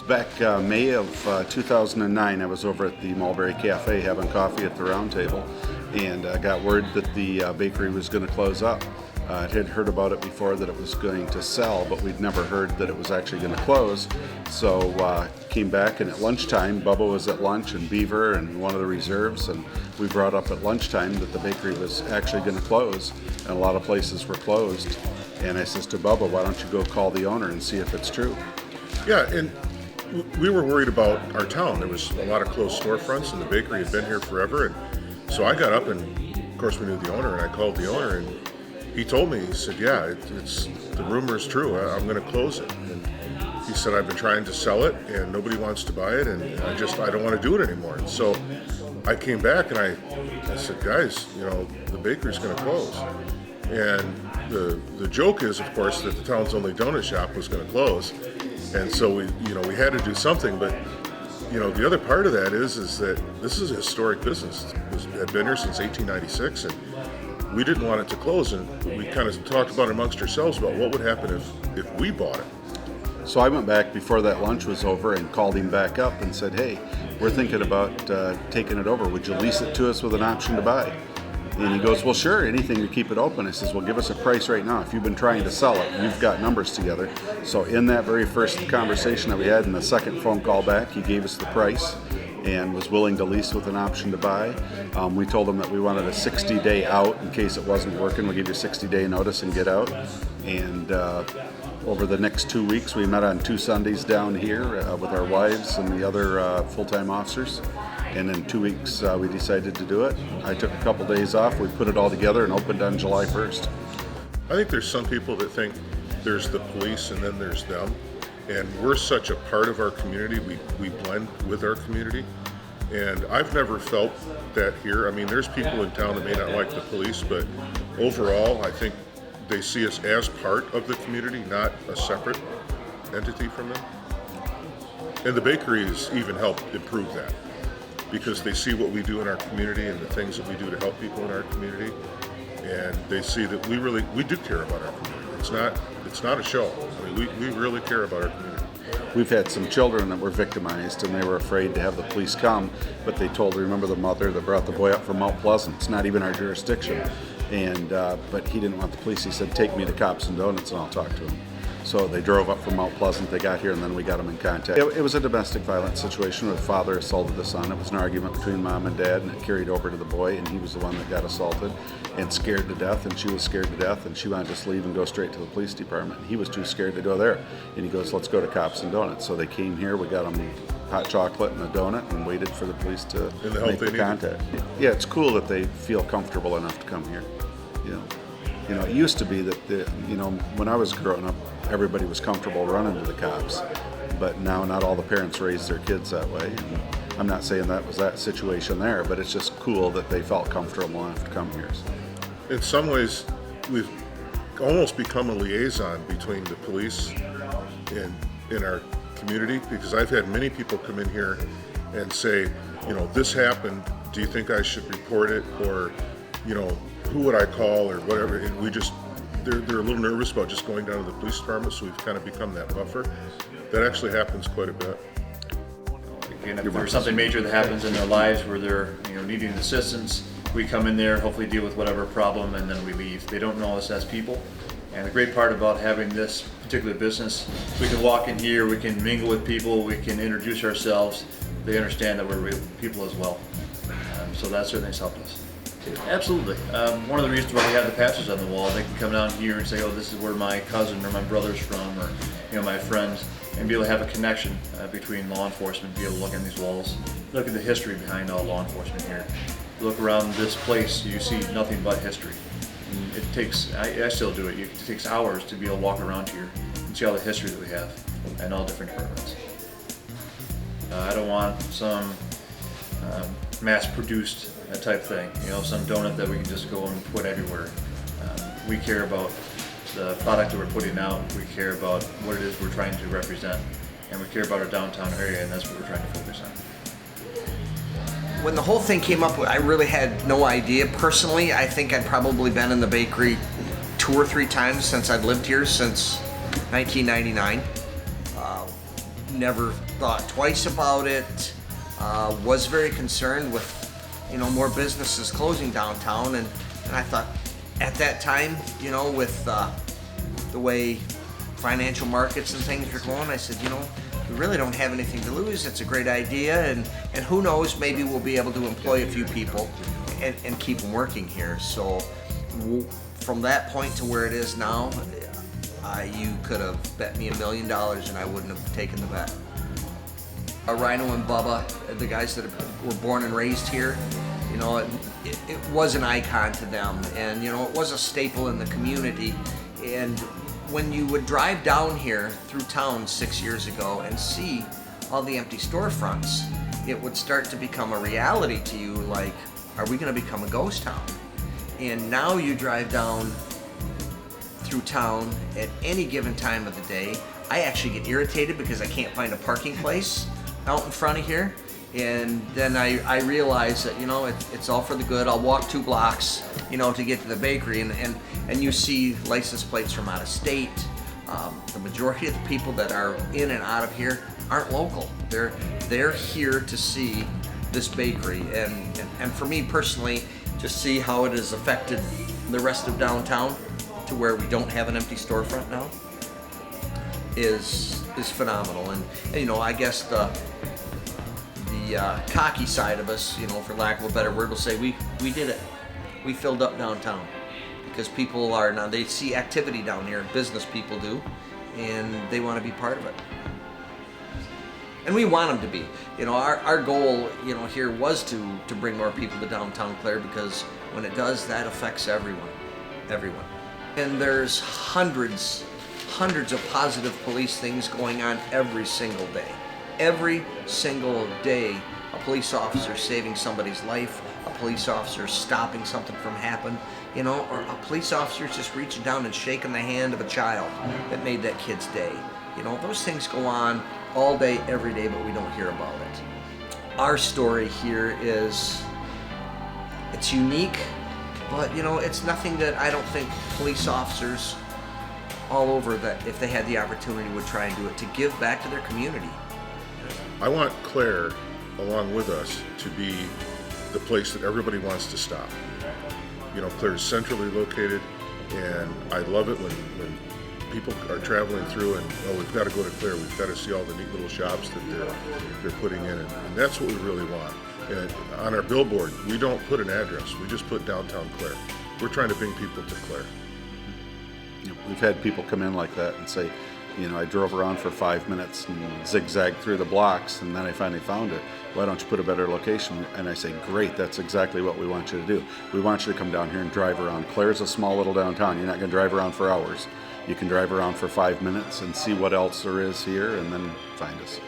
Back May of 2009, I was over at the Mulberry Cafe having coffee at the round table, and got word that the bakery was going to close up. I had heard about it before that it was going to sell, but we'd never heard that it was actually going to close. So came back, and at lunchtime, Bubba was at lunch, and Beaver, and one of the reserves, and we brought up at lunchtime that the bakery was actually going to close, and a lot of places were closed. And I says to Bubba, why don't you go call the owner and see if it's true? Yeah, and we were worried about our town. There was a lot of closed storefronts, and the bakery had been here forever. And so I got up, and of course we knew the owner, and I called the owner, and he told me, he said, yeah, it's the rumor is true. I'm going to close it. And he said, I've been trying to sell it, and nobody wants to buy it, and I don't want to do it anymore. And so I came back, and I said, guys, the bakery's going to close. And the joke is, of course, that the town's only donut shop was going to close. And so we had to do something, but the other part of that is that this is a historic business. It had been here since 1896, and we didn't want it to close. And we kind of talked about it amongst ourselves about what would happen if we bought it. So I went back before that lunch was over and called him back up and said, hey, we're thinking about taking it over. Would you lease it to us with an option to buy? And he goes, well, sure, anything to keep it open. I says, well, give us a price right now. If you've been trying to sell it, you've got numbers together. So in that very first conversation that we had, in the second phone call back, he gave us the price and was willing to lease with an option to buy. We told him that we wanted a 60-day out in case it wasn't working. We'll give you a 60-day notice and get out. And over the next 2 weeks, we met on 2 Sundays down here with our wives and the other full-time officers. And in 2 weeks, we decided to do it. I took a couple days off. We put it all together and opened on July 1st. I think there's some people that think there's the police and then there's them. And we're such a part of our community. We blend with our community. And I've never felt that here. I mean, there's people in town that may not like the police, but overall, I think they see us as part of the community, not a separate entity from them. And the bakery has even helped improve that, because they see what we do in our community and the things that we do to help people in our community, and they see that we do care about our community. It's not a show. I mean, we really care about our community. We've had some children that were victimized, and they were afraid to have the police come, but they remember the mother that brought the boy up from Mount Pleasant. It's not even our jurisdiction, and but he didn't want the police. He said, take me to Cops and Donuts and I'll talk to him. So they drove up from Mount Pleasant, they got here, and then we got them in contact. It was a domestic violence situation where the father assaulted the son. It was an argument between mom and dad, and it carried over to the boy, and he was the one that got assaulted and scared to death, and she was scared to death, and she wanted to just leave and go straight to the police department. He was too scared to go there, and he goes, let's go to Cops and Donuts. So they came here, we got them hot chocolate and a donut, and waited for the police to make the contact. Yeah, it's cool that they feel comfortable enough to come here. It used to be that when I was growing up, everybody was comfortable running to the cops, but now not all the parents raise their kids that way. And I'm not saying that was that situation there, but it's just cool that they felt comfortable enough to come here. In some ways, we've almost become a liaison between the police and in our community, because I've had many people come in here and say, this happened, do you think I should report it, or who would I call, or whatever, and they're a little nervous about just going down to the police department, so we've kind of become that buffer. That actually happens quite a bit. Again, if there's something major that happens in their lives where they're needing assistance, we come in there, hopefully deal with whatever problem, and then we leave. They don't know us as people. And the great part about having this particular business, we can walk in here, we can mingle with people, we can introduce ourselves. They understand that we're real people as well. So that certainly has helped us. Absolutely. One of the reasons why we have the patches on the wall, they can come down here and say, oh, this is where my cousin or my brother's from, or my friends, and be able to have a connection between law enforcement, be able to look at these walls, look at the history behind all law enforcement here. Look around this place, you see nothing but history. And it takes, I still do it, it takes hours to be able to walk around here and see all the history that we have in all different departments. I don't want some mass-produced type thing, some donut that we can just go and put everywhere. We care about the product that we're putting out, we care about what it is we're trying to represent, and we care about our downtown area, and that's what we're trying to focus on. When the whole thing came up, I really had no idea. Personally, I think I'd probably been in the bakery 2 or 3 times since I'd lived here since 1999. Never thought twice about it. Was very concerned with, more businesses closing downtown, and I thought at that time, with the way financial markets and things are going, I said, we really don't have anything to lose. It's a great idea, and who knows, maybe we'll be able to employ a few people and keep them working here. So from that point to where it is now, you could have bet me $1 million and I wouldn't have taken the bet. Rhino and Bubba, the guys that were born and raised here, it was an icon to them, and it was a staple in the community. And when you would drive down here through town 6 years ago and see all the empty storefronts, it would start to become a reality to you, like, are we going to become a ghost town? And now you drive down through town at any given time of the day. I actually get irritated because I can't find a parking place out in front of here, and then I realize that it's all for the good. I'll walk 2 blocks to get to the bakery, and you see license plates from out of state. The majority of the people that are in and out of here aren't local. They're here to see this bakery, and for me personally, to see how it has affected the rest of downtown to where we don't have an empty storefront now is phenomenal. And I guess the cocky side of us, for lack of a better word, will say we did it. We filled up downtown because people are now, they see activity down here, business people do, and they want to be part of it. And we want them to be. Our goal, here was to bring more people to downtown Clare, because when it does, that affects everyone. And there's hundreds of positive police things going on every single day. Every single day, a police officer saving somebody's life, a police officer stopping something from happening, or a police officer just reaching down and shaking the hand of a child that made that kid's day. Those things go on all day, every day, but we don't hear about it. Our story here it's unique, but it's nothing that I don't think police officers all over, that if they had the opportunity, would try and do it to give back to their community. I want Clare, along with us, to be the place that everybody wants to stop. Clare is centrally located, and I love it when people are traveling through and, we've got to go to Clare, we've got to see all the neat little shops that they're putting in, and that's what we really want. And on our billboard, we don't put an address, we just put downtown Clare. We're trying to bring people to Clare. We've had people come in like that and say, I drove around for 5 minutes and zigzagged through the blocks, and then I finally found it. Why don't you put a better location? And I say, great, that's exactly what we want you to do. We want you to come down here and drive around. Clare's a small little downtown. You're not going to drive around for hours. You can drive around for 5 minutes and see what else there is here, and then find us.